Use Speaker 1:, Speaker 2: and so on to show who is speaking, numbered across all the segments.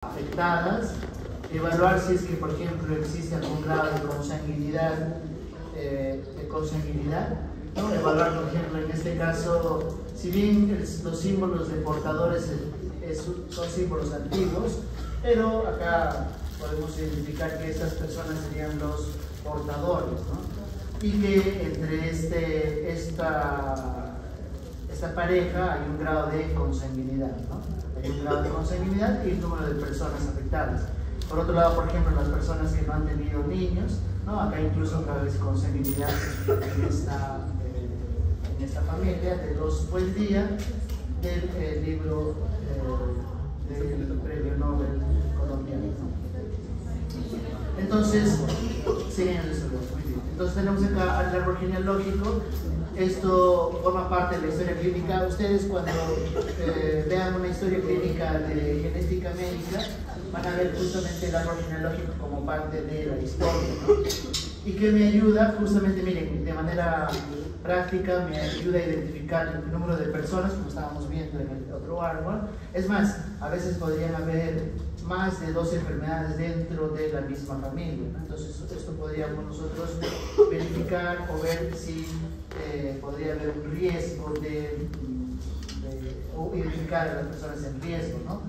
Speaker 1: afectadas, evaluar si es que, por ejemplo, existe algún grado de consanguinidad, ¿no? Evaluar, por ejemplo, en este caso, si bien los símbolos de portadores son símbolos antiguos, pero acá podemos identificar que estas personas serían los portadores, ¿no? Y que entre esta pareja hay un grado de consanguinidad, ¿no? Hay un grado de consanguinidad y el número de personas afectadas. Por otro lado, por ejemplo, las personas que no han tenido niños, ¿no? Acá incluso cabe consanguinidad en esta familia de los Buendía del libro del Premio Nobel colombiano. Entonces, siguen el desarrollo. Muy bien. Entonces tenemos acá el árbol genealógico. Esto forma parte de la historia clínica. Ustedes cuando vean una historia clínica de genética médica van a ver justamente el árbol genealógico como parte de la historia, ¿no? Y que me ayuda justamente, miren, de manera práctica me ayuda a identificar el número de personas, como estábamos viendo en el otro árbol. Es más, a veces podrían haber más de 2 enfermedades dentro de la misma familia, ¿no? Entonces esto podríamos nosotros verificar o ver si podría haber un riesgo o identificar a las personas en riesgo, ¿no?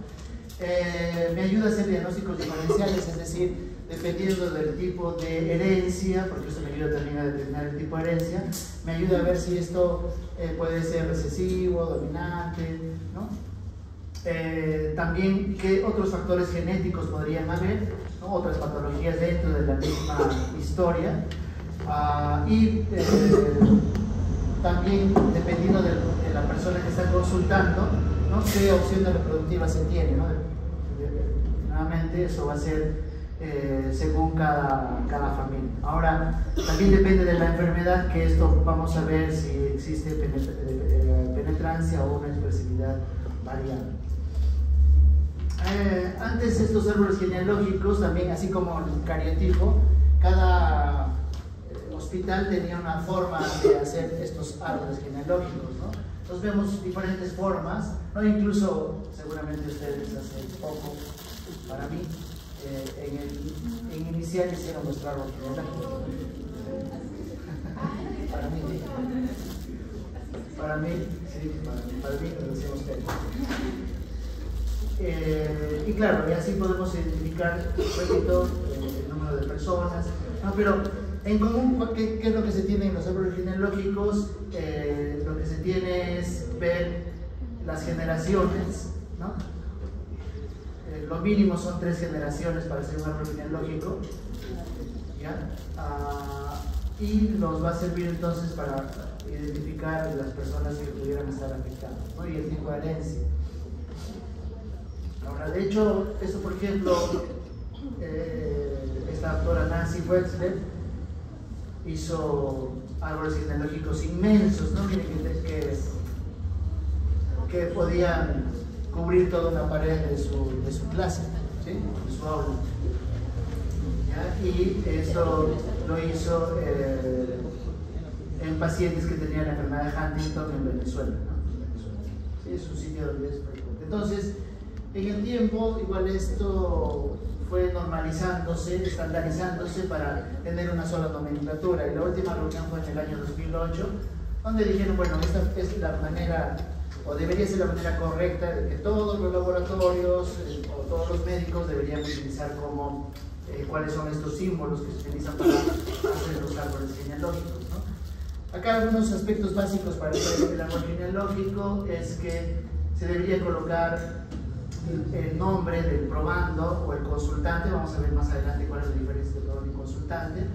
Speaker 1: Me ayuda a hacer diagnósticos diferenciales, es decir, dependiendo del tipo de herencia, porque esto me ayuda también a determinar el tipo de herencia, me ayuda a ver si esto puede ser recesivo, dominante, ¿no? También qué otros factores genéticos podrían haber, ¿no? Otras patologías dentro de la misma historia. También dependiendo de la persona que está consultando, ¿no? Qué opciones reproductivas se tiene, ¿no? Nuevamente eso va a ser según cada familia. Ahora, también depende de la enfermedad, que esto vamos a ver si existe penetrancia o una expresividad variable. Antes estos árboles genealógicos, también así como el cariotipo, cada hospital tenía una forma de hacer estos árboles genealógicos, ¿no? Entonces vemos diferentes formas, ¿no? Incluso seguramente ustedes hace poco, para mí, en inicial hicieron nuestro árbol genealógico. Para mí, lo hicieron ustedes. Y claro, y así podemos identificar, repito, el número de personas, ¿no? Pero en común, ¿qué es lo que se tiene en los árboles genealógicos? Lo que se tiene es ver las generaciones, ¿no? Lo mínimo son 3 generaciones para hacer un árbol genealógico, ¿ya? Y nos va a servir entonces para identificar las personas que pudieran estar afectadas, ¿no? Y el tipo de herencia. Ahora, de hecho, esto por ejemplo, esta autora Nancy Wexler hizo árboles genealógicos inmensos, ¿no? Miren que podían cubrir toda una pared de su clase, ¿sí? De su aula. ¿Ya? Y esto lo hizo en pacientes que tenían la enfermedad de Huntington en Venezuela, ¿no? Sí, es un sitio donde es frecuente. Entonces, en el tiempo, igual esto fue normalizándose, estandarizándose para tener una sola nomenclatura. Y la última reunión fue en el año 2008, donde dijeron, bueno, esta es la manera, o debería ser la manera correcta de que todos los laboratorios o todos los médicos deberían utilizar como cuáles son estos símbolos que se utilizan para hacer los árboles genealógicos, ¿no? Acá algunos aspectos básicos para el árbol genealógico es que se debería colocar el nombre del probando o el consultante. Vamos a ver más adelante cuál es la diferencia entre probando y consultante.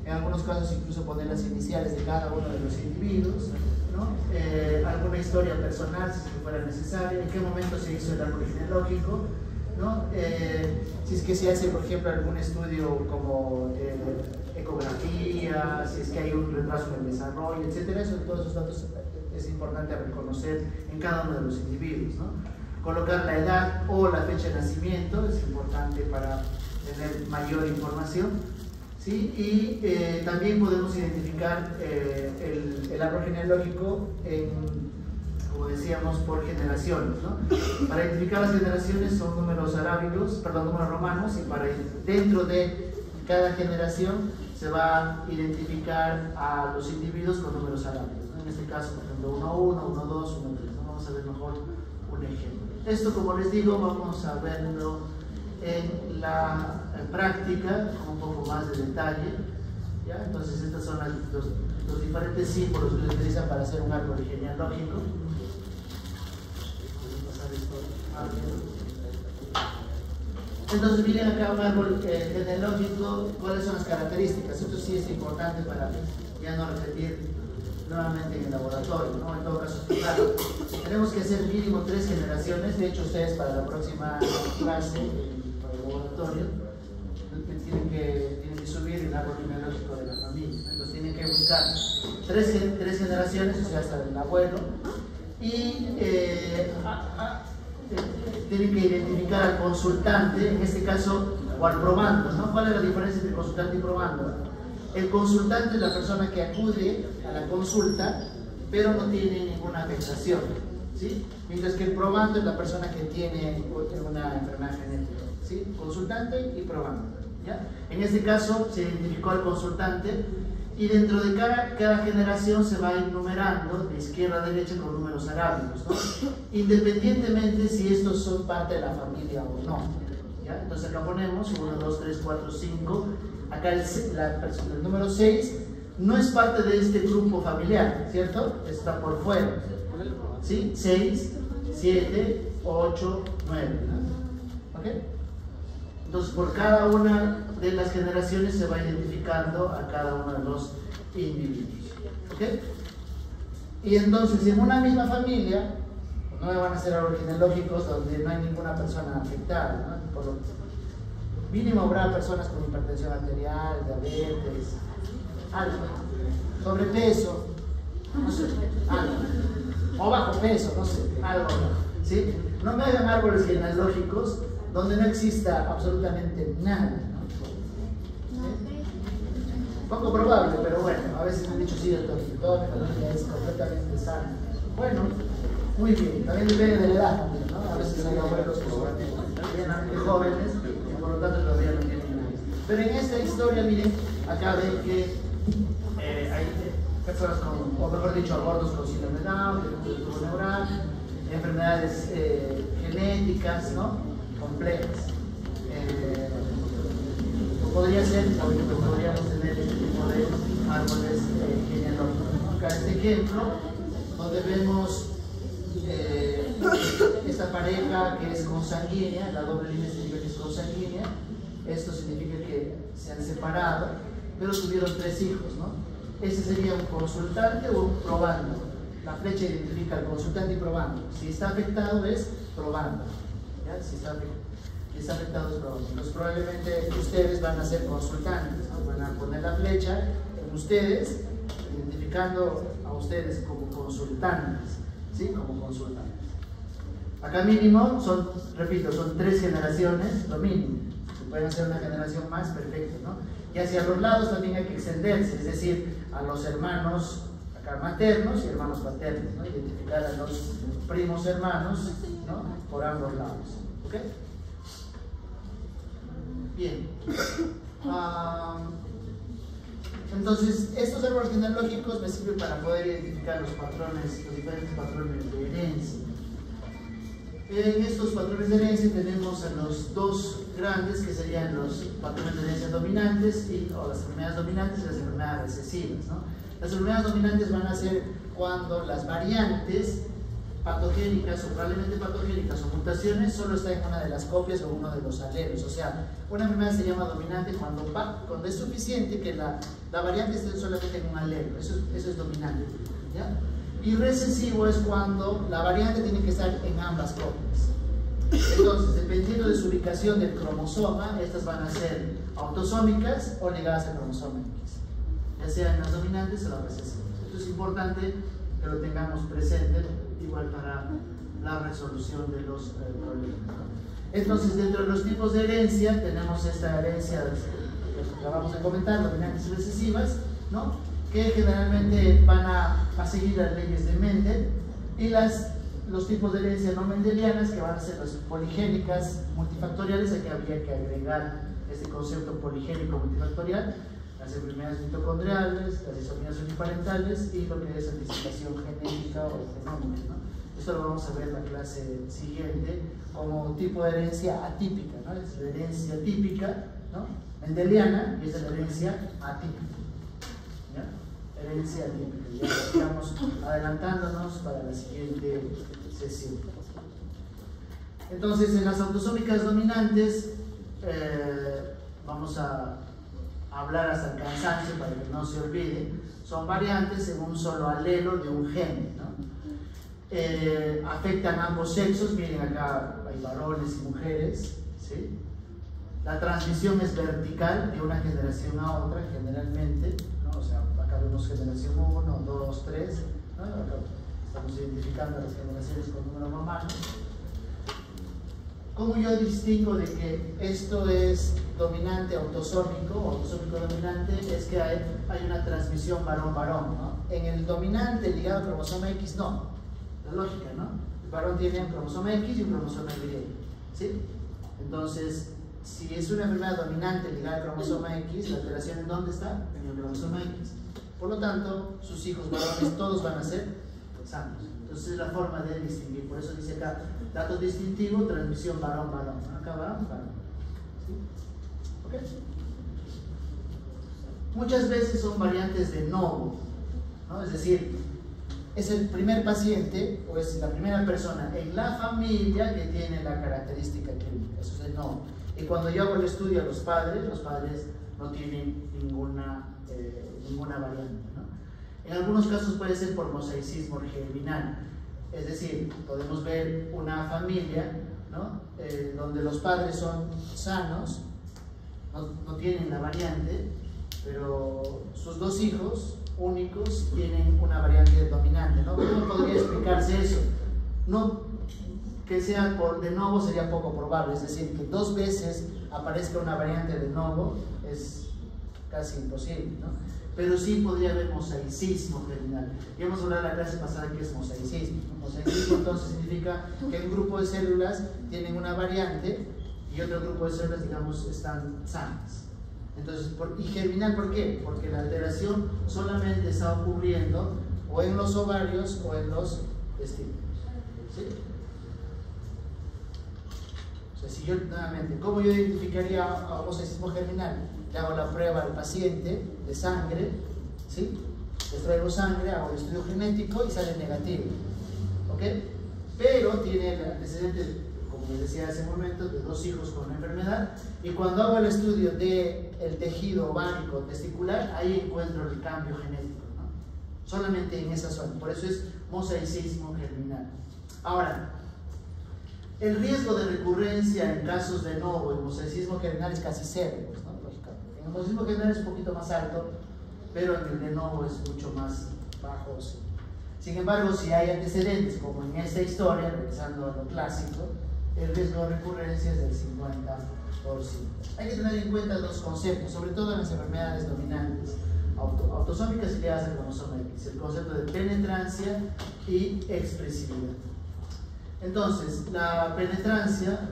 Speaker 1: En algunos casos incluso poner las iniciales de cada uno de los individuos, ¿no? Alguna historia personal si fuera necesaria, en qué momento se hizo el árbol genealógico, ¿no? Si es que se hace, por ejemplo, algún estudio como ecografía, si es que hay un retraso en el desarrollo, etcétera. Todos esos datos es importante reconocer en cada uno de los individuos, ¿no? Colocar la edad o la fecha de nacimiento es importante para tener mayor información, ¿sí? Y también podemos identificar el árbol genealógico como decíamos, por generaciones, ¿no? Para identificar las generaciones son números arábigos, perdón, números romanos, y para dentro de cada generación se va a identificar a los individuos con números arábigos, ¿no? En este caso, por ejemplo, 1, 1, 1, 2, 1, 3, ¿no? Vamos a ver mejor un ejemplo. Esto, como les digo, vamos a verlo en la práctica con un poco más de detalle, ¿ya? Entonces, estos son los diferentes símbolos que se utilizan para hacer un árbol genealógico. Entonces, miren acá un árbol genealógico, ¿cuáles son las características? Esto sí es importante para ya no repetir nuevamente en el laboratorio, ¿no? En todo caso, claro, tenemos que hacer mínimo 3 generaciones. De hecho, ustedes para la próxima clase, para el laboratorio, tienen que subir el árbol genealógico de la familia. Entonces, tienen que buscar 3 generaciones, o sea, hasta el abuelo, y tienen que identificar al consultante, en este caso, o al probando, ¿no? ¿Cuál es la diferencia entre consultante y probando? El consultante es la persona que acude a la consulta, pero no tiene ninguna afectación, ¿sí? Mientras que el probando es la persona que tiene una enfermedad genética, ¿sí? Consultante y probando, ¿ya? En este caso se identificó al consultante y dentro de cada generación se va enumerando de izquierda a derecha con números arábigos, ¿no? Independientemente si estos son parte de la familia o no, ¿ya? Entonces acá ponemos 1, 2, 3, 4, 5. Acá el número 6 no es parte de este grupo familiar, ¿cierto? Está por fuera, ¿sí? 6, 7, 8, 9, ¿no? ¿Ok? Entonces, por cada una de las generaciones se va identificando a cada uno de los individuos, ¿ok? Y entonces, en una misma familia, no van a ser árboles genealógicos donde no hay ninguna persona afectada, ¿no? Por lo mínimo habrá personas con hipertensión arterial, diabetes, algo, sobrepeso, no sé, algo, o bajo peso, no sé, algo, ¿sí? No me hagan árboles genealógicos donde no exista absolutamente nada, ¿no? ¿Sí? Poco probable, pero bueno, a veces me han dicho sí, toda mi familia es completamente sana. Bueno, muy bien, también depende de la edad también, ¿no? A veces hay abuelos que son bien jóvenes, por lo tanto todavía no tienen nada. Pero en esta historia, miren, acá ven que hay personas con, o mejor dicho, abortos con síndrome de Down, de tubo neural, enfermedades genéticas, ¿no? Complejas. Podría ser, podríamos tener este tipo de árboles genealógicos. Acá este ejemplo, donde vemos esta pareja que es consanguínea, la doble línea significa que es consanguínea. Esto significa que se han separado, pero tuvieron 3 hijos, ¿no? Ese sería un consultante o un probando. La flecha identifica al consultante y probando. Si está afectado es probando, ¿ya? Si está afectado es probando. Entonces probablemente ustedes van a ser consultantes, ¿no? Van a poner la flecha en ustedes, identificando a ustedes como consultantes, ¿sí? Como consultantes. Acá mínimo son, repito, son 3 generaciones, lo mínimo. Si pueden hacer una generación más, perfecto, ¿no? Y hacia los lados también hay que extenderse, es decir, a los hermanos acá maternos y hermanos paternos, ¿no? Identificar a los primos hermanos, ¿no? Por ambos lados, ¿ok? Bien. Entonces, estos árboles genealógicos me sirven para poder identificar los patrones, los diferentes patrones de herencia. En estos patrones de herencia tenemos a los 2 grandes, que serían los patrones de herencia dominantes, o las enfermedades dominantes y las enfermedades recesivas, ¿no? Las enfermedades dominantes van a ser cuando las variantes patogénicas o probablemente patogénicas o mutaciones solo están en una de las copias o uno de los alelos. O sea, una enfermedad se llama dominante cuando es suficiente que la variante esté solamente en un alelo. Eso es dominante, ¿ya? Y recesivo es cuando la variante tiene que estar en ambas copias. Entonces, dependiendo de su ubicación del cromosoma, estas van a ser autosómicas o ligadas al cromosoma X, ya sean las dominantes o las recesivas. Esto es importante que lo tengamos presente, igual para la resolución de los problemas. Entonces, dentro de los tipos de herencia, tenemos esta herencia que acabamos de comentar, dominantes y recesivas, ¿no? Que generalmente van a seguir las leyes de Mendel, Y los tipos de herencia no mendelianas, que van a ser las poligénicas multifactoriales. Aquí habría que agregar este concepto poligénico multifactorial, las enfermedades mitocondriales, las disomías uniparentales y lo que es anticipación genética o genómica, ¿no? Esto lo vamos a ver en la clase siguiente como tipo de herencia atípica, ¿no? Es la herencia típica, ¿no? Mendeliana, y es la herencia atípica, ¿ya? Herencia atípica. Ya estamos adelantándonos para la siguiente sesión. Entonces, en las autosómicas dominantes, vamos a hablar hasta el cansancio para que no se olvide. Son variantes en un solo alelo de un gen, ¿no? Afectan a ambos sexos. Miren, acá hay varones y mujeres, ¿sí? La transmisión es vertical de una generación a otra, generalmente, ¿no? O sea, acá vemos generación 1, 2, 3, ¿no? Acá estamos identificando las generaciones con número romano. ¿Cómo yo distingo de que esto es dominante autosómico o autosómico dominante? Es que hay una transmisión varón-varón, ¿no? En el dominante ligado al cromosoma X, no. La lógica, ¿no? El varón tiene un cromosoma X y un cromosoma Y, ¿sí? Entonces, si es una enfermedad dominante ligada al cromosoma X, la alteración ¿en dónde está? En el cromosoma X. Por lo tanto, sus hijos varones todos van a ser sanos. Entonces es la forma de distinguir. Por eso dice acá, dato distintivo, transmisión varón-varón. Acá varón. ¿Sí? ¿Ok? Muchas veces son variantes de novo, ¿no? Es decir, es el primer paciente o es la primera persona en la familia que tiene la característica clínica. Eso es de novo. Y cuando yo hago el estudio a los padres no tienen ninguna variante, ¿no? En algunos casos puede ser por mosaicismo germinal, es decir, podemos ver una familia, ¿no? Donde los padres son sanos, no tienen la variante, pero sus dos hijos únicos tienen una variante dominante, ¿no? ¿Cómo podría explicarse eso? No, que sea por de novo sería poco probable, es decir, que 2 veces aparezca una variante de novo es casi imposible, ¿no? Pero sí podría haber mosaicismo germinal. Ya hemos hablado en la clase pasada que es mosaicismo, ¿no? Mosaicismo entonces significa que un grupo de células tienen una variante y otro grupo de células, digamos, están sanas. Entonces, ¿y germinal por qué? Porque la alteración solamente está ocurriendo o en los ovarios o en los testículos, ¿sí? O sea, si yo, nuevamente, ¿cómo yo identificaría a mosaicismo germinal? Le hago la prueba al paciente de sangre, ¿sí? Les traigo sangre, hago el estudio genético y sale negativo, ¿ok? Pero tiene el antecedente, como les decía hace un momento, de 2 hijos con la enfermedad, y cuando hago el estudio del tejido ovárico testicular, ahí encuentro el cambio genético, ¿no? Solamente en esa zona, por eso es mosaicismo germinal. Ahora, el riesgo de recurrencia en casos de novo en mosaicismo germinal es casi 0, pues, ¿no? En el mosaicismo germinal es un poquito más alto, pero en el de novo es mucho más bajo. Sí. Sin embargo, si hay antecedentes, como en esta historia, regresando a lo clásico, el riesgo de recurrencia es del 50%. Hay que tener en cuenta 2 conceptos, sobre todo en las enfermedades dominantes, autosómicas y ligadas al cromosoma X, el concepto de penetrancia y expresividad. Entonces, la penetrancia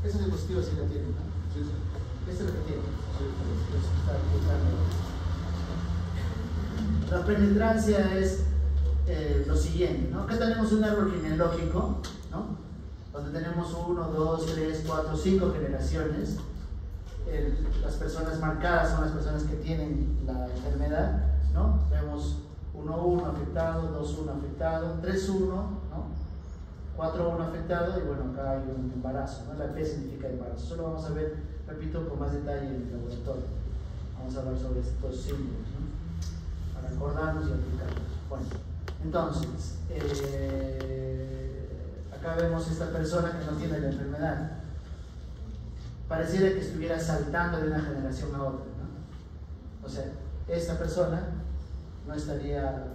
Speaker 1: esa diapositiva sí la tienen, ¿no? Sí, sí. Esta es la que tiene. Sí. La penetrancia es lo siguiente, ¿no? Acá tenemos un árbol genealógico, ¿no? Donde tenemos 1, 2, 3, 4, 5 generaciones. Las personas marcadas son las personas que tienen la enfermedad, ¿no? Vemos 1-1 afectado, 2-1 afectado, 3-1, ¿no? 4-1 afectado, y bueno, acá hay un embarazo, ¿no? La P significa embarazo. Solo vamos a ver, repito, con más detalle en el laboratorio. Vamos a hablar sobre estos símbolos, ¿no? Para acordarnos y aplicarlos. Bueno, Entonces, acá vemos esta persona que no tiene la enfermedad. Pareciera que estuviera saltando de una generación a otra, ¿no? O sea, esta persona no estaría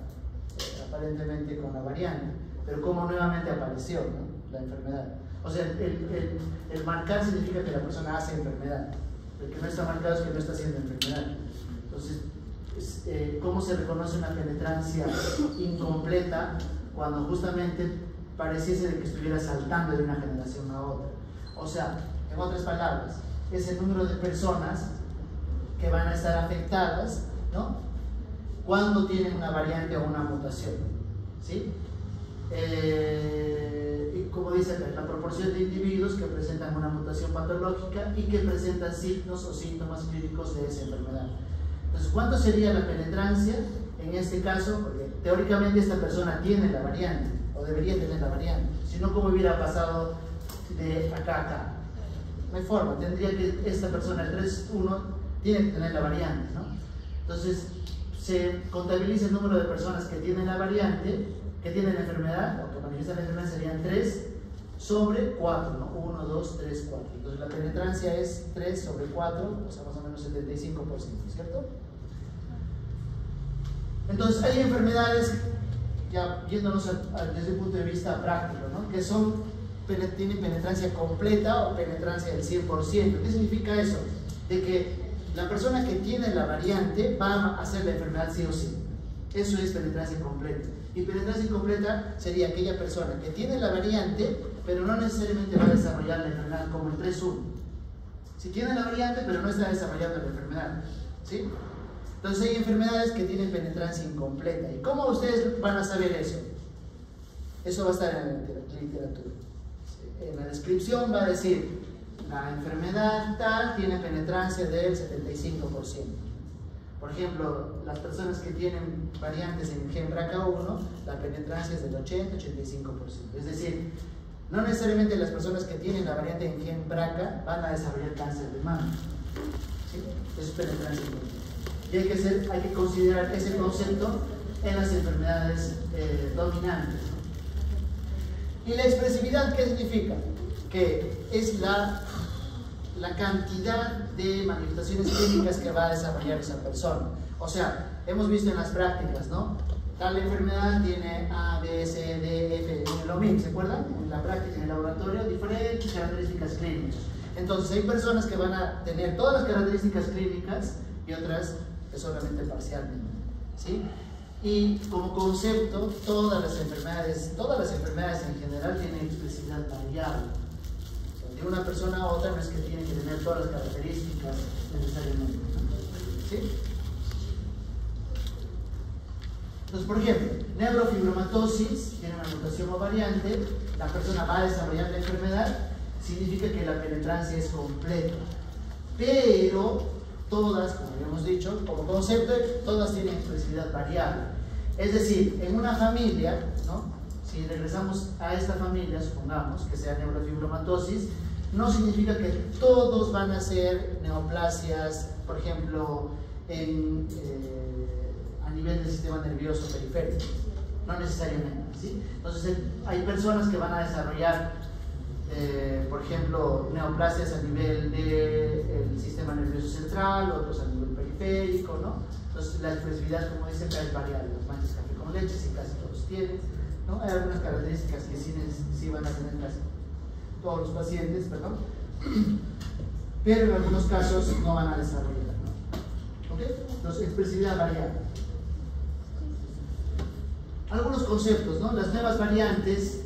Speaker 1: aparentemente con la variante, pero como nuevamente apareció, ¿no?, la enfermedad. O sea, el marcar significa que la persona hace enfermedad. El que no está marcado es que no está haciendo enfermedad. Entonces, ¿cómo se reconoce una penetrancia incompleta cuando justamente pareciese de que estuviera saltando de una generación a otra? O sea, en otras palabras, es el número de personas que van a estar afectadas, ¿no?, cuando tienen una variante o una mutación, ¿sí? Y como dice acá, la proporción de individuos que presentan una mutación patológica y que presentan signos o síntomas clínicos de esa enfermedad. Entonces, ¿cuánto sería la penetrancia en este caso? Porque teóricamente esta persona tiene la variante, o debería tener la variante, si no, ¿cómo hubiera pasado de acá a acá? No hay forma, tendría que esta persona, el 3.1, tiene que tener la variante, ¿no? Entonces, se contabiliza el número de personas que tienen la variante, que tienen la enfermedad, o que manifiestan la enfermedad, serían 3 sobre 4, ¿no? 1, 2, 3, 4. Entonces la penetrancia es 3 sobre 4, o sea, más o menos 75%, ¿cierto? Entonces hay enfermedades, ya viéndonos desde el punto de vista práctico, ¿no?, que tienen penetrancia completa o penetrancia del 100%. ¿Qué significa eso? De que la persona que tiene la variante va a hacer la enfermedad sí o sí. Eso es penetrancia completa. Y penetrancia incompleta sería aquella persona que tiene la variante, pero no necesariamente va a desarrollar la enfermedad, como el 3.1. Si tiene la variante, pero no está desarrollando la enfermedad, ¿sí? Entonces hay enfermedades que tienen penetrancia incompleta. ¿Y cómo ustedes van a saber eso? Eso va a estar en la literatura. En la descripción va a decir, la enfermedad tal tiene penetrancia del 75%. Por ejemplo, las personas que tienen variantes en gen BRCA1, la penetrancia es del 80-85%. Es decir, no necesariamente las personas que tienen la variante en gen BRCA van a desarrollar cáncer de mama, ¿sí? Eso es penetrancia incompleta. Y hay que considerar ese concepto en las enfermedades dominantes. ¿Y la expresividad qué significa? Que es la cantidad de manifestaciones clínicas que va a desarrollar esa persona. O sea, hemos visto en las prácticas, ¿no? Tal enfermedad tiene A, B, C, D, F, lo mismo, ¿se acuerdan? En la práctica, en el laboratorio, diferentes características clínicas. Entonces, hay personas que van a tener todas las características clínicas y otras que solamente parcialmente, ¿sí? Y como concepto, todas las enfermedades en general tienen expresividad variable. De una persona a otra no es que tiene que tener todas las características necesariamente, ¿sí? Entonces, por ejemplo, neurofibromatosis tiene una mutación o variante, la persona va a desarrollar la enfermedad, significa que la penetrancia es completa, pero todas, como habíamos dicho, como concepto, todas tienen expresividad variable. Es decir, en una familia, ¿no?, si regresamos a esta familia, supongamos que sea neurofibromatosis, no significa que todos van a ser neoplasias, por ejemplo, a nivel del sistema nervioso periférico. No necesariamente, ¿sí? Entonces, hay personas que van a desarrollar, por ejemplo, neoplasias a nivel del sistema nervioso central, otros a nivel periférico, ¿no? Entonces, la expresividad, como dice acá, es variable. Los manchas café con leche, si casi todos tienen, ¿no? Hay algunas características que sí van a tener casi todos los pacientes, perdón, pero en algunos casos no van a desarrollar, ¿no? ¿Ok? Entonces, expresividad variable. Algunos conceptos, ¿no? Las nuevas variantes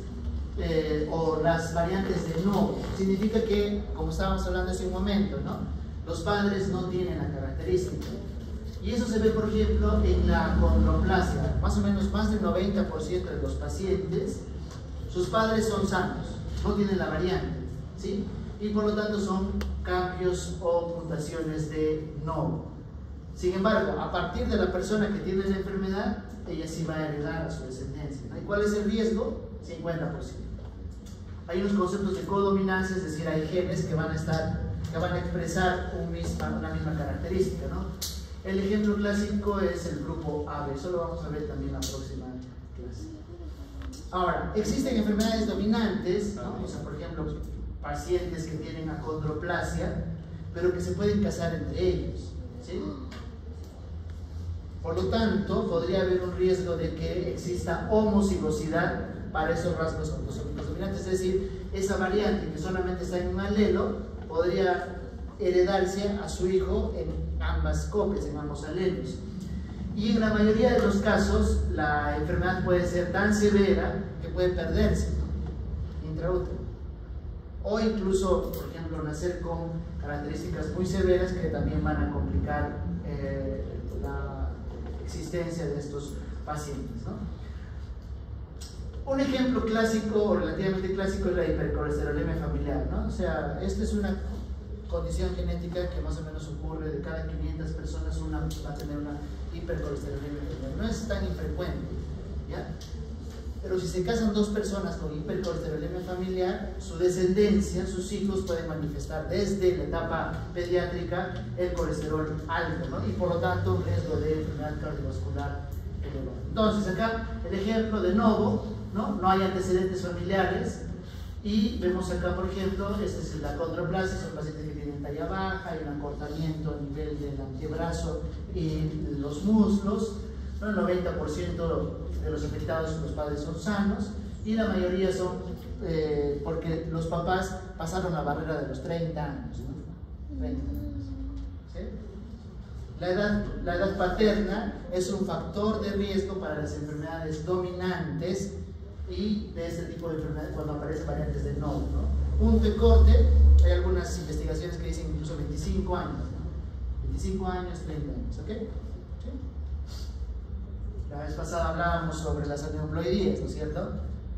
Speaker 1: o las variantes de novo significa que, como estábamos hablando hace un momento, ¿no?, los padres no tienen la característica. Y eso se ve, por ejemplo, en la condroplasia. Más o menos más del 90% de los pacientes, sus padres son sanos, no tienen la variante, ¿sí? Y por lo tanto son cambios o mutaciones de novo. Sin embargo, a partir de la persona que tiene la enfermedad, ella sí va a heredar a su descendencia, ¿no? ¿Y cuál es el riesgo? 50%. Hay unos conceptos de codominancia, es decir, hay genes que van a expresar una misma característica, ¿no? El ejemplo clásico es el grupo AB, eso lo vamos a ver también la próxima clase. Ahora, existen enfermedades dominantes, ¿no? O sea, por ejemplo, pacientes que tienen acondroplasia, pero que se pueden casar entre ellos, ¿sí? Por lo tanto, podría haber un riesgo de que exista homocigosidad para esos rasgos autosómicos dominantes, es decir, esa variante que solamente está en un alelo podría heredarse a su hijo en ambas copias, en ambos alelos. Y en la mayoría de los casos, la enfermedad puede ser tan severa que puede perderse intraútero. O incluso, por ejemplo, nacer con características muy severas que también van a complicar la existencia de estos pacientes, ¿no? Un ejemplo clásico o relativamente clásico es la hipercolesterolemia familiar, ¿no? O sea, esta es una condición genética que más o menos ocurre de cada 500 personas, una va a tener una hipercolesterolemia familiar. No es tan infrecuente, ¿ya? Pero si se casan dos personas con hipercolesterolemia familiar, su descendencia, sus hijos pueden manifestar desde la etapa pediátrica el colesterol alto, ¿no? Y por lo tanto un riesgo de enfermedad cardiovascular elevado. Entonces acá el ejemplo de nuevo, no hay antecedentes familiares y vemos acá, por ejemplo, esta es la acondroplasia, son pacientes que tienen talla baja, hay un acortamiento a nivel del antebrazo y los muslos, ¿no? El 90% de los afectados, los padres son sanos y la mayoría son porque los papás pasaron la barrera de los 30 años, ¿no? 30 años, ¿sí? La edad paterna es un factor de riesgo para las enfermedades dominantes y de este tipo de enfermedades cuando aparecen variantes de nodo, ¿no? Punto de corte, hay algunas investigaciones que dicen incluso 25 años, ¿no? 25 años, 30 años, ¿ok? ¿Sí? La vez pasada hablábamos sobre las aneuploidías, ¿no es cierto?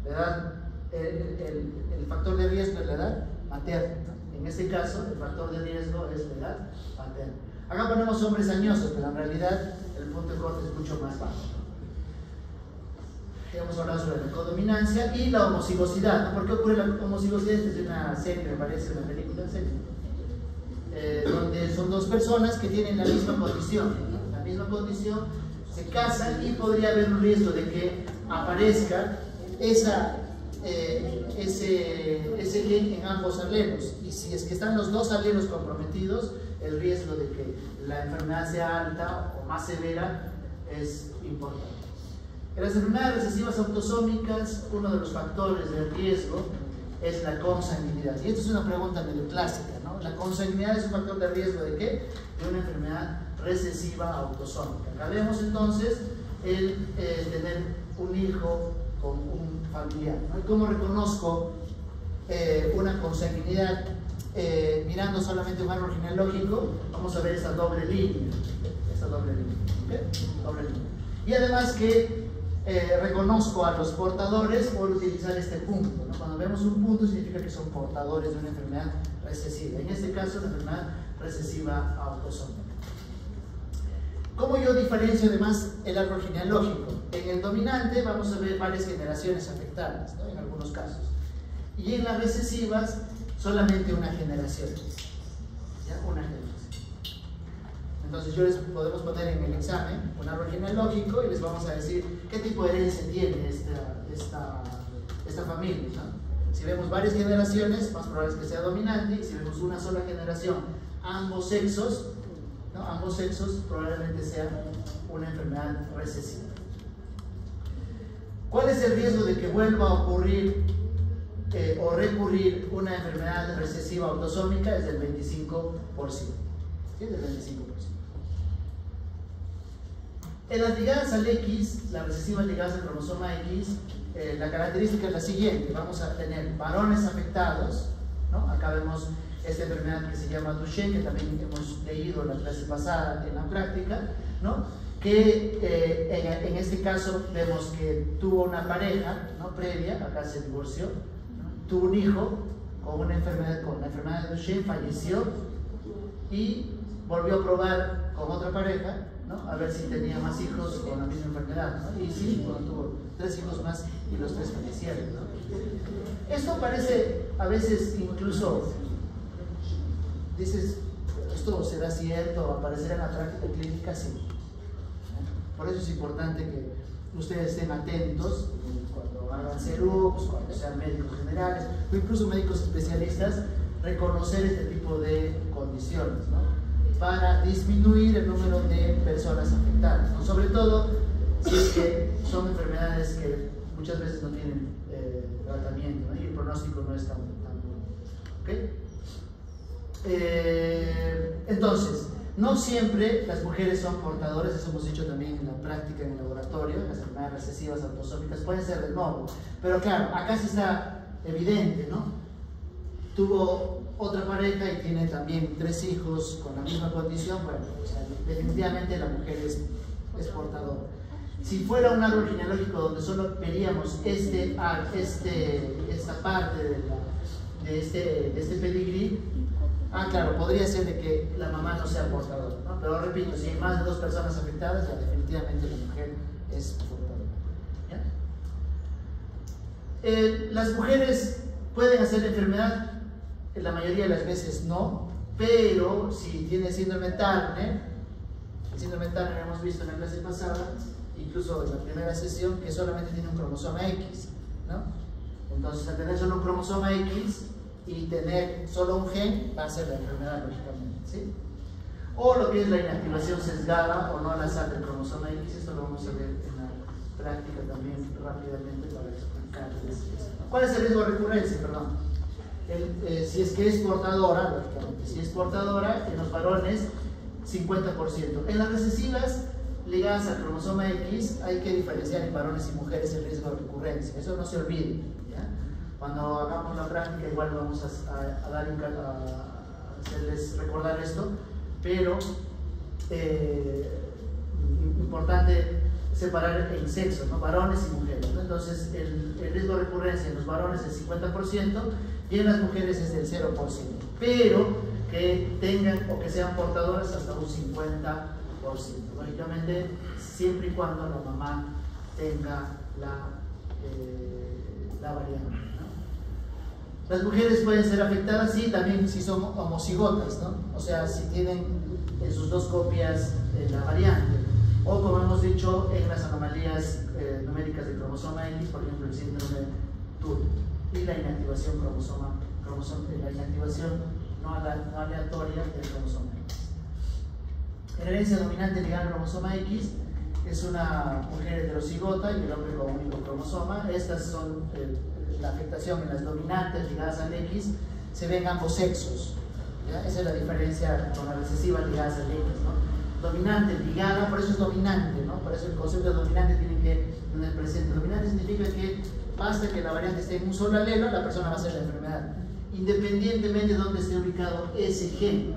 Speaker 1: La edad, el factor de riesgo es la edad materna, ¿no? En este caso, el factor de riesgo es la edad paterna. Acá ponemos hombres añosos, pero en realidad el punto de corte es mucho más bajo. Hemos hablado sobre la codominancia y la homocigosidad, ¿no? ¿Por qué ocurre la homocigosidad? Esta es una serie, me parece, una película serie, donde son dos personas que tienen la misma condición, ¿no? La misma condición, se casan y podría haber un riesgo de que aparezca ese gen en ambos alelos. Y si es que están los dos alelos comprometidos, el riesgo de que la enfermedad sea alta o más severa es importante. En las enfermedades recesivas autosómicas, uno de los factores de riesgo es la consanguinidad. Y esto es una pregunta medio clásica, ¿no? La consanguinidad es un factor de riesgo ¿de qué? De una enfermedad recesiva autosómica. Acá vemos entonces el tener un hijo con un familiar, ¿no? ¿Y cómo reconozco una consanguinidad? Mirando solamente un árbol genealógico, vamos a ver esta doble línea. ¿Okay? Doble línea. Y además que reconozco a los portadores por utilizar este punto, ¿no? Cuando vemos un punto significa que son portadores de una enfermedad recesiva. En este caso, una enfermedad recesiva autosómica. ¿Cómo yo diferencio además el árbol genealógico? En el dominante vamos a ver varias generaciones afectadas, ¿no? En algunos casos. Y en las recesivas, solamente una generación. ¿Ya? Una generación. Entonces les podemos poner en el examen un árbol genealógico y les vamos a decir qué tipo de herencia tiene esta familia, ¿no? Si vemos varias generaciones, más probable es que sea dominante, y si vemos una sola generación, ambos sexos, ¿no? Ambos sexos probablemente sea una enfermedad recesiva. ¿Cuál es el riesgo de que vuelva a ocurrir o recurrir una enfermedad recesiva autosómica? Es del 25%. ¿Sí? Del 25%. En las ligadas al X, las recesivas ligadas al cromosoma X, la característica es la siguiente: vamos a tener varones afectados, ¿no? Acá vemos esta enfermedad que se llama Duchenne, que también hemos leído la clase pasada en la práctica, ¿no? Que en este caso vemos que tuvo una pareja, ¿no? Previa, acá se divorció, ¿no? Tuvo un hijo con la enfermedad de Duchenne, falleció y volvió a probar con otra pareja, ¿no? A ver si tenía más hijos con la misma enfermedad, ¿no? Y sí, bueno, tuvo 3 hijos más y los 3 fallecieron, ¿no? Esto parece a veces incluso, dices, ¿esto será cierto? ¿Aparecerá en la práctica clínica? Sí. Por eso es importante que ustedes estén atentos cuando hagan serums, cuando sean médicos generales o incluso médicos especialistas, reconocer este tipo de condiciones, ¿no? Para disminuir el número de personas afectadas, ¿no? Sobre todo si es que son enfermedades que muchas veces no tienen tratamiento, ¿no? Y el pronóstico no es tan bueno. ¿Okay? Entonces, no siempre las mujeres son portadoras, eso hemos dicho también en la práctica en el laboratorio, las enfermedades recesivas autosómicas pueden ser de nuevo, pero claro, acá sí está evidente, ¿no? Tuvo otra pareja y tiene también 3 hijos con la misma condición, bueno, o sea, definitivamente la mujer es portadora. Si fuera un árbol genealógico donde solo veríamos esta parte de este pedigrí, claro, podría ser de que la mamá no sea portadora, ¿no? Pero repito, si hay más de 2 personas afectadas, ya definitivamente la mujer es portadora. ¿Ya? Las mujeres pueden hacer la enfermedad, la mayoría de las veces no, pero si tiene síndrome Turner, el síndrome Turner hemos visto en la clase pasada, incluso en la primera sesión, que solamente tiene un cromosoma X, ¿no? Entonces, al tener solo un cromosoma X y tener solo un gen, va a ser la enfermedad, lógicamente, ¿sí? O lo que es la inactivación sesgada o no al azar del cromosoma X, esto lo vamos a ver en la práctica también rápidamente para explicarles esto. ¿Cuál es el riesgo de recurrencia? Perdón. Si es que es portadora, lógicamente, si es portadora, en los varones 50%. En las recesivas ligadas al cromosoma X hay que diferenciar en varones y mujeres el riesgo de recurrencia, eso no se olvide, ¿ya? Cuando hagamos la práctica igual vamos a hacerles recordar esto, pero importante separar en sexo, ¿no? Varones y mujeres, ¿no? Entonces el riesgo de recurrencia en los varones es 50% y en las mujeres es del 0%, pero que tengan o que sean portadoras hasta un 50%, lógicamente siempre y cuando la mamá tenga la variante, ¿no? Las mujeres pueden ser afectadas, sí, también si son homocigotas, ¿no? O sea, si tienen en sus 2 copias la variante, o como hemos dicho, en las anomalías numéricas del cromosoma X, por ejemplo, el síndrome Turner, y la inactivación la inactivación no aleatoria del cromosoma X. En herencia dominante ligada al cromosoma X es una mujer heterocigota y el hombre con un único cromosoma. Estas son la afectación en las dominantes ligadas al X, se ven ambos sexos, ¿ya? Esa es la diferencia con las recesivas ligadas al X, ¿no? Dominante ligada, por eso es dominante, ¿no? Por eso el concepto de dominante tiene que tener presente. Dominante significa que basta que la variante esté en un solo alelo, la persona va a hacer la enfermedad, independientemente de dónde esté ubicado ese gen.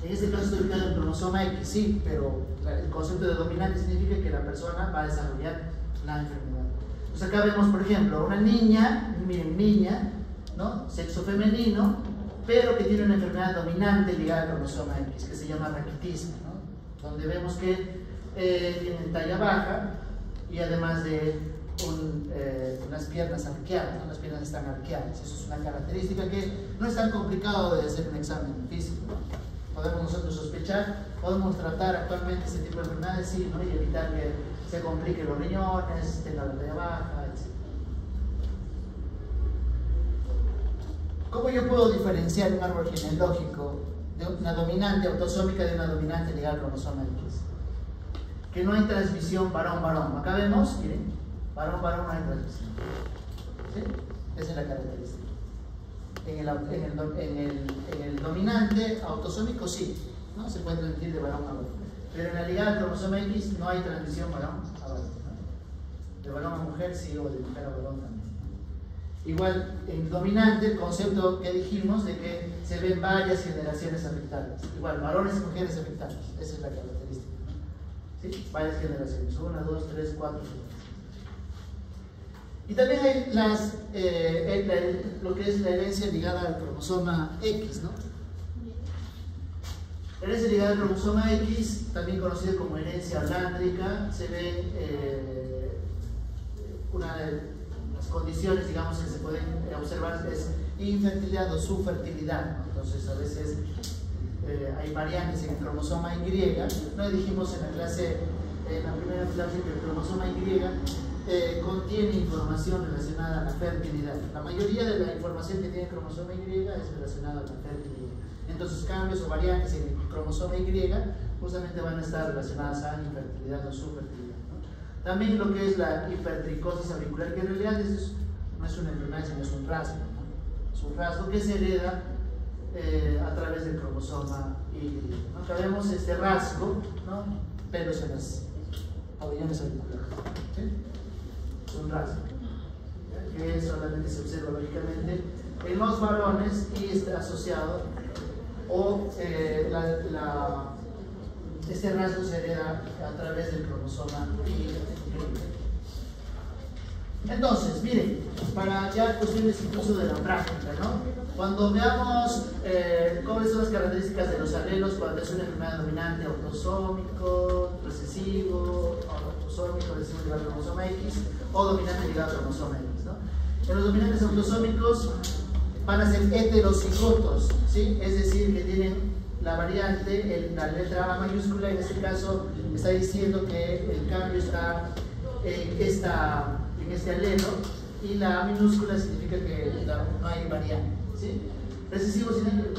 Speaker 1: En este caso está ubicado en el cromosoma X, sí, pero el concepto de dominante significa que la persona va a desarrollar la enfermedad. Pues acá vemos, por ejemplo, una niña, miren, niña, ¿no? Sexo femenino, pero que tiene una enfermedad dominante ligada al cromosoma X, que se llama raquitismo, ¿no? Donde vemos que tiene talla baja y además de unas piernas arqueadas, ¿no? Las piernas están arqueadas. Eso es una característica que no es tan complicado de hacer un examen físico, ¿no? Podemos nosotros sospechar, podemos tratar actualmente este tipo de enfermedades, sí, ¿no? Y evitar que se compliquen los riñones, tenga la talla baja, etc. ¿Cómo yo puedo diferenciar un árbol genealógico de una dominante autosómica de una dominante ligada al cromosoma X? Que no hay transmisión varón-varón. Acá vemos, miren, varón-varón no hay transmisión. ¿Sí? Esa es la característica. En el dominante autosómico sí, ¿no? Se puede transmitir de varón a varón. Pero en la ligada al cromosoma X no hay transmisión varón a varón, ¿no? De varón a mujer sí, o de mujer a varón también. Igual, en dominante, el concepto que dijimos de que se ven varias generaciones afectadas. Igual, varones y mujeres afectadas. Esa es la característica, ¿no? ¿Sí? Varias generaciones. 1, 2, 3, 4 generaciones. Y también hay lo que es la herencia ligada al cromosoma X, ¿no? La herencia ligada al cromosoma X, también conocida como herencia lándrica, se ve una de las condiciones, digamos, que se pueden observar es infertilidad o subfertilidad, ¿no? Entonces, a veces hay variantes en el cromosoma Y, ¿no? Dijimos en la clase en la primera clase que el cromosoma Y contiene información relacionada a la fertilidad. La mayoría de la información que tiene el cromosoma Y es relacionada a la fertilidad. Entonces, cambios o variantes en el cromosoma Y justamente van a estar relacionadas a infertilidad o subfertilidad, ¿no? También lo que es la hipertricosis auricular, que en realidad no es una enfermedad, sino es un rasgo, ¿no? Es un rasgo que se hereda a través del cromosoma Y, ¿no? Acá vemos este rasgo, ¿no? Pelos en las pabellones auriculares, ¿sí? Es un rasgo, ¿ya? Que solamente se observa lógicamente en los varones y está asociado, o este rasgo se hereda a través del cromosoma Y. Entonces, miren, para ya cuestiones incluso de la práctica, ¿no? Cuando veamos cuáles son las características de los alelos cuando es una enfermedad dominante, autosómico, recesivo, autosómico, recesivo ligado al cromosoma X, o dominante ligado al cromosoma X, ¿no? En los dominantes autosómicos van a ser heterocigotos, ¿sí? Es decir, que tienen la variante, la letra A mayúscula, en este caso está diciendo que el cambio está en este alelo, y la A minúscula significa que no hay variante, ¿sí? Recesivo,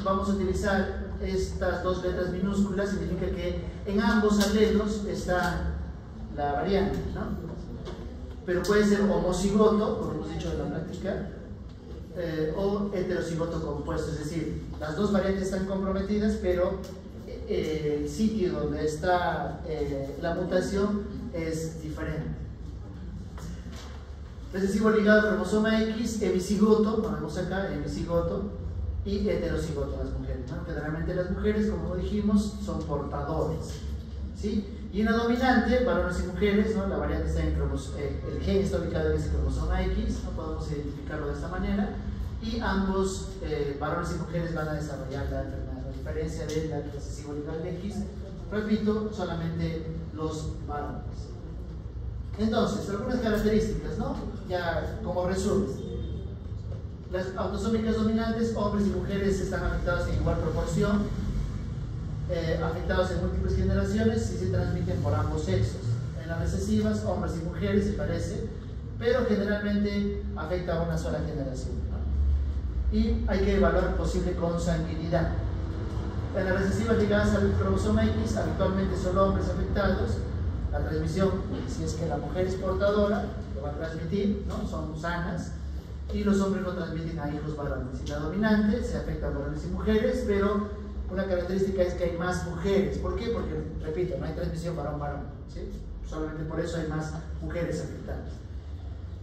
Speaker 1: vamos a utilizar estas dos letras minúsculas, significa que en ambos alelos está la variante, ¿no? Pero puede ser homocigoto, como hemos dicho en la práctica, o heterocigoto compuesto, es decir, las dos variantes están comprometidas, pero el sitio donde está la mutación es diferente. Recesivo ligado al cromosoma X, hemicigoto, como vemos acá, hemicigoto, y heterocigoto las mujeres, ¿no? Generalmente las mujeres, como dijimos, son portadores, ¿sí? Y en la dominante, varones y mujeres, ¿no? La variante está en el gen está ubicado en ese cromosoma X, no podemos identificarlo de esta manera, y ambos, varones y mujeres, van a desarrollar la enfermedad. A diferencia del recesivo ligado al X, repito, solamente los varones. Entonces, algunas características, ¿no? Ya como resumen. Las autosómicas dominantes, hombres y mujeres están afectados en igual proporción, afectados en múltiples generaciones y se transmiten por ambos sexos. En las recesivas, hombres y mujeres se parece, pero generalmente afecta a una sola generación, ¿no? Y hay que evaluar posible consanguinidad. En las recesivas ligadas al cromosoma X, habitualmente son hombres afectados. La transmisión, si es que la mujer es portadora, lo va a transmitir, ¿no? Son sanas, y los hombres lo transmiten a hijos varones. Y la dominante se afecta a varones y mujeres, pero una característica es que hay más mujeres. ¿Por qué? Porque, repito, no hay transmisión varón-varón, ¿sí? Solamente por eso hay más mujeres afectadas.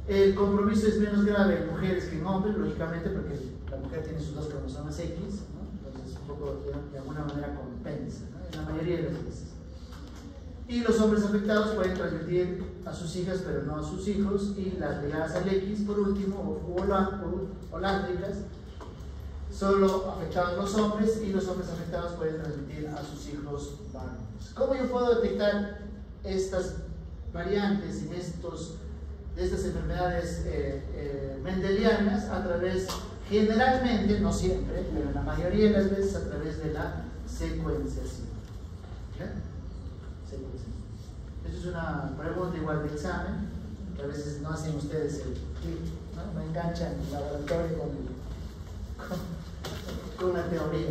Speaker 1: El compromiso es menos grave en mujeres que en hombres, lógicamente, porque la mujer tiene sus dos cromosomas X, ¿no? Entonces, un poco, de alguna manera, compensa, ¿no? En la mayoría de las veces. Y los hombres afectados pueden transmitir a sus hijas, pero no a sus hijos, y las ligadas al X, por último, o holándricas, solo afectados los hombres, y los hombres afectados pueden transmitir a sus hijos varones. ¿Cómo yo puedo detectar estas variantes de estas enfermedades mendelianas? A través, generalmente, no siempre, pero en la mayoría de las veces, a través de la secuenciación. ¿Okay? Esto es una pregunta igual de examen, que a veces no hacen ustedes el clic, ¿no? No enganchan el laboratorio con una teoría,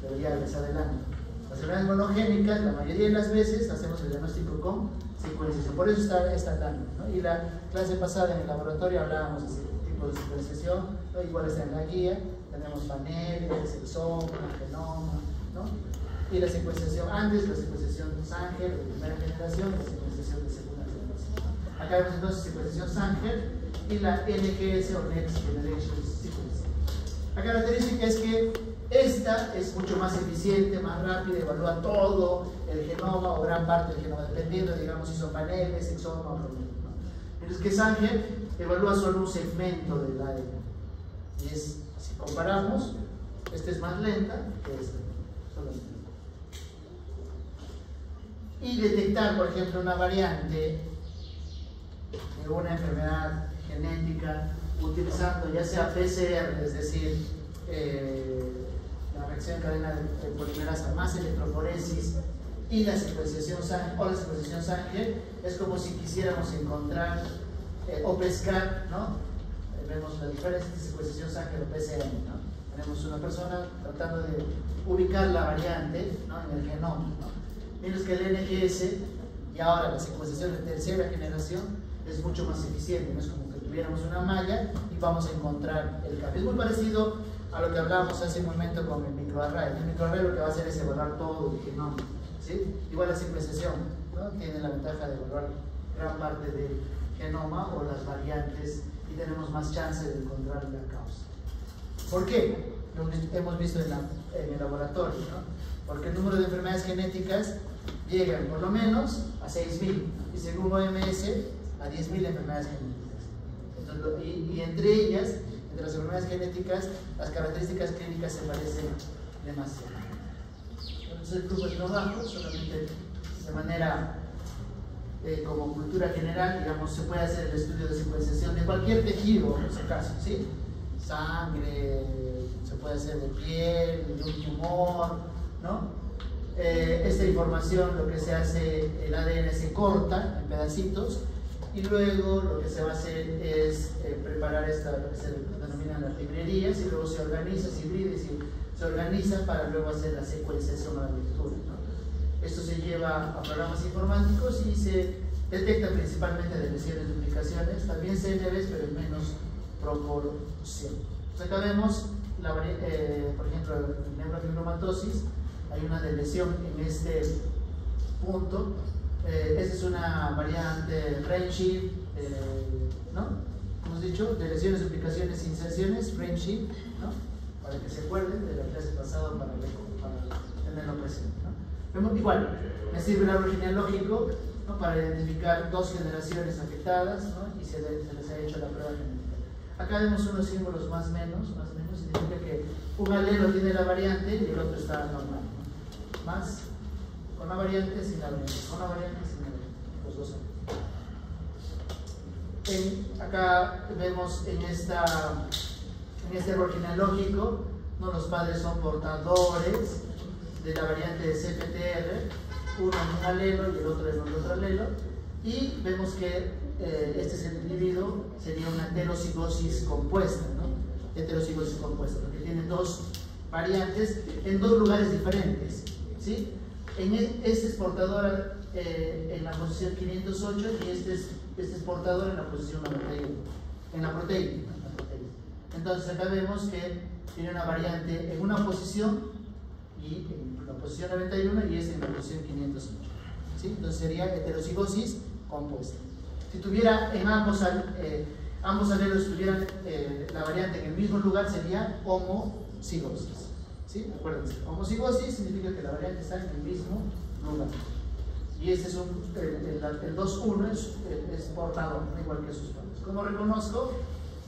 Speaker 1: pero ya les adelanto. Las enfermedades monogénicas, la mayoría de las veces hacemos el diagnóstico con secuenciación, por eso está dando, ¿no? Y la clase pasada en el laboratorio hablábamos de ese tipo de secuenciación, ¿no? Igual está en la guía, tenemos paneles, exoma, genoma, ¿no? Y la secuenciación antes, la secuenciación Sanger de primera generación y la secuenciación de segunda generación. Acá vemos entonces secuenciación Sanger y la NGS o Next Generation Sequencing. La característica es que esta es mucho más eficiente, más rápida, evalúa todo el genoma o gran parte del genoma, dependiendo, digamos, si son paneles, exoma o genoma, ¿no? Mientras que Sanger evalúa solo un segmento del ADN. Y es, si comparamos, esta es más lenta que esta. Solamente. Y detectar, por ejemplo, una variante de una enfermedad genética utilizando ya sea PCR, es decir, la reacción en cadena de polimerasa más electroforesis y la secuenciación Sanger, o la secuenciación Sanger es como si quisiéramos encontrar o pescar, ¿no? Vemos la diferencia entre secuenciación Sanger o PCM, ¿no? Tenemos una persona tratando de ubicar la variante, ¿no?, en el genoma, ¿no? Mientras que el NGS y ahora la secuenciación de tercera generación es mucho más eficiente, no es como que tuviéramos una malla y vamos a encontrar el cambio. Es muy parecido a lo que hablábamos hace un momento con el microarray. El microarray lo que va a hacer es evaluar todo el genoma, ¿sí? Igual la secuenciación, ¿no?, tiene la ventaja de evaluar gran parte del genoma o las variantes y tenemos más chance de encontrar la causa. ¿Por qué? Lo hemos visto en el laboratorio, ¿no? Porque el número de enfermedades genéticas llega por lo menos a 6.000 y según OMS a 10.000 enfermedades genéticas. Entonces, y entre ellas, entre las enfermedades genéticas, las características clínicas se parecen demasiado. Entonces el grupo es no bajo, solamente de manera como cultura general, digamos, se puede hacer el estudio de secuenciación de cualquier tejido, en ese caso, ¿sí? Sangre, se puede hacer de piel, de un tumor, ¿no? Esta información, lo que se hace, el ADN se corta en pedacitos y luego lo que se va a hacer es preparar lo que se denominan las librerías y luego se organiza, se hibrida y se organiza para luego hacer la secuenciación o la lectura, ¿no? Esto se lleva a programas informáticos y se detecta principalmente de lesiones, duplicaciones, también CNVs, pero en menos proporción. Entonces acá vemos, por ejemplo, en neurofibromatosis, hay una lesión en este punto. Esta es una variante Frenchie, ¿no? Hemos dicho, de lesiones, duplicaciones, inserciones, Frenchie, ¿no? Para que se acuerden de la clase pasada para tenerlo presente, ¿no? Vemos igual, me sirve el árbol genealógico, ¿no?, para identificar 2 generaciones afectadas, ¿no?, y se les ha hecho la prueba genética. Acá vemos unos símbolos más menos, significa que un alelo tiene la variante y el otro está normal, ¿no? Más con la variante, sin la variante, con la variante, sin la variante, los dos. Acá vemos en este árbol genealógico, ¿no?, los padres son portadores de la variante de CFTR, uno en un alelo y el otro en otro alelo, y vemos que este es el individuo, sería una heterocigosis compuesta, ¿no? Heterocigosis compuesta, porque tiene 2 variantes en 2 lugares diferentes, ¿sí? Este es portador en la posición 508 y este es portador en la posición 91, en la proteína. Entonces acá vemos que tiene una variante en una posición y en la posición 91 y este en la posición 508, ¿sí? Entonces sería heterocigosis compuesta. Si tuviera en ambos alelos tuvieran la variante en el mismo lugar, sería homocigosis, ¿sí? Acuérdense, homocigosis significa que la variante está en el mismo lugar. Y este es el 2-1 es portador, ¿no?, igual que sus padres. ¿Cómo reconozco?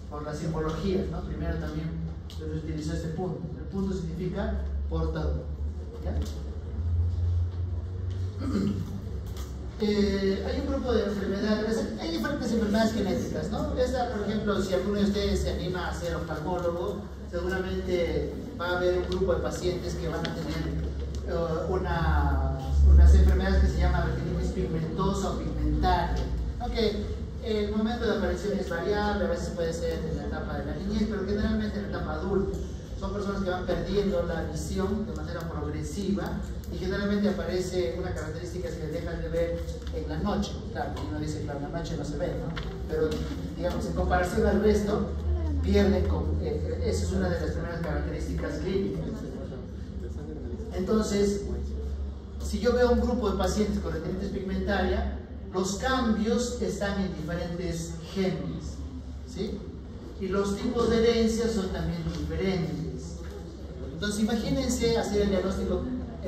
Speaker 1: Por la simbología, ¿no? Primero también se utilizó este punto. El punto significa portador, ¿ya? Hay un grupo de enfermedades, hay diferentes enfermedades genéticas, ¿no? Esta, por ejemplo, si alguno de ustedes se anima a ser oftalmólogo, seguramente va a haber un grupo de pacientes que van a tener unas enfermedades que se llaman retinitis pigmentosa o pigmentaria, ¿no? Que el momento de aparición es variable, a veces puede ser en la etapa de la niñez, pero generalmente en la etapa adulta. Son personas que van perdiendo la visión de manera progresiva y generalmente aparece una característica que dejan de ver en la noche. Claro, uno dice que en la noche no se ve, ¿no? Pero digamos, en comparación al resto, pierden, esa es una de las primeras características clínicas. Entonces, si yo veo un grupo de pacientes con retinitis pigmentaria, los cambios están en diferentes genes, ¿sí? Y los tipos de herencia son también diferentes. Entonces imagínense hacer el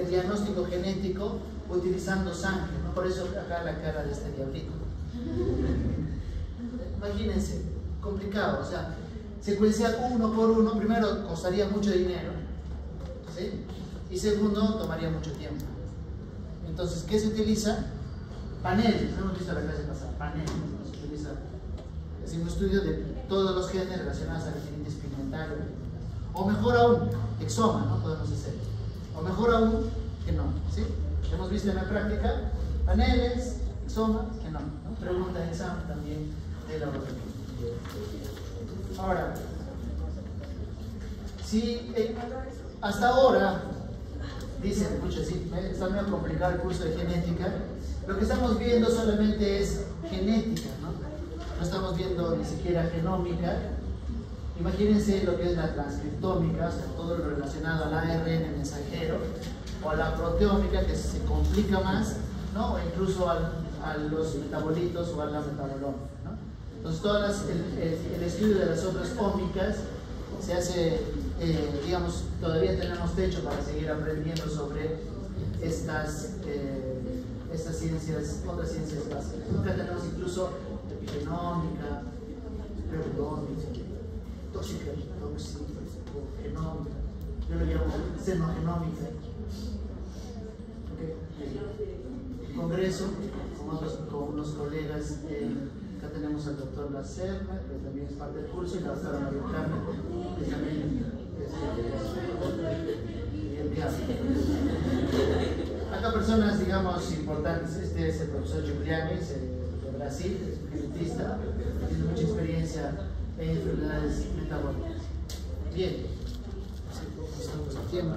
Speaker 1: diagnóstico genético utilizando sangre, ¿no? Por eso acá la cara de este diablito. Imagínense, complicado, o sea, secuenciar uno por uno, primero costaría mucho dinero, ¿sí? Y segundo, tomaría mucho tiempo. Entonces, ¿qué se utiliza? Paneles, hemos visto la clase pasada, paneles, ¿no? Se utiliza, es un estudio de todos los genes relacionados a la retinitis pigmentaria, o mejor aún, exoma, ¿no? Podemos hacer, o mejor aún que no, ¿sí? Hemos visto en la práctica paneles, soma, genoma, ¿no? Pregunta de examen también de laboratorio. Ahora, si hasta ahora dicen, pucha, sí, está medio complicado el curso de genética, lo que estamos viendo solamente es genética, ¿no? No estamos viendo ni siquiera genómica. Imagínense lo que es la transcriptómica, o sea, todo lo relacionado al ARN mensajero, o a la proteómica, que se complica más, ¿no? O incluso a los metabolitos o a la metabolómica, ¿no? Entonces, el estudio de las otras ómicas se hace, digamos, todavía tenemos techo para seguir aprendiendo sobre estas ciencias, otras ciencias básicas. Nunca tenemos incluso epigenómica, proteómica, toxicogenómica, yo lo llamo xenogenómica. Okay. Congreso con unos colegas, acá tenemos al doctor Lacerda, que también es parte del curso, y la doctora María Carmen, que también es el caso. Acá personas, digamos, importantes. Este es el profesor Giuliani, de Brasil, es un genetista, tiene mucha experiencia en enfermedades metabólicas. Bien, pasamos el tiempo.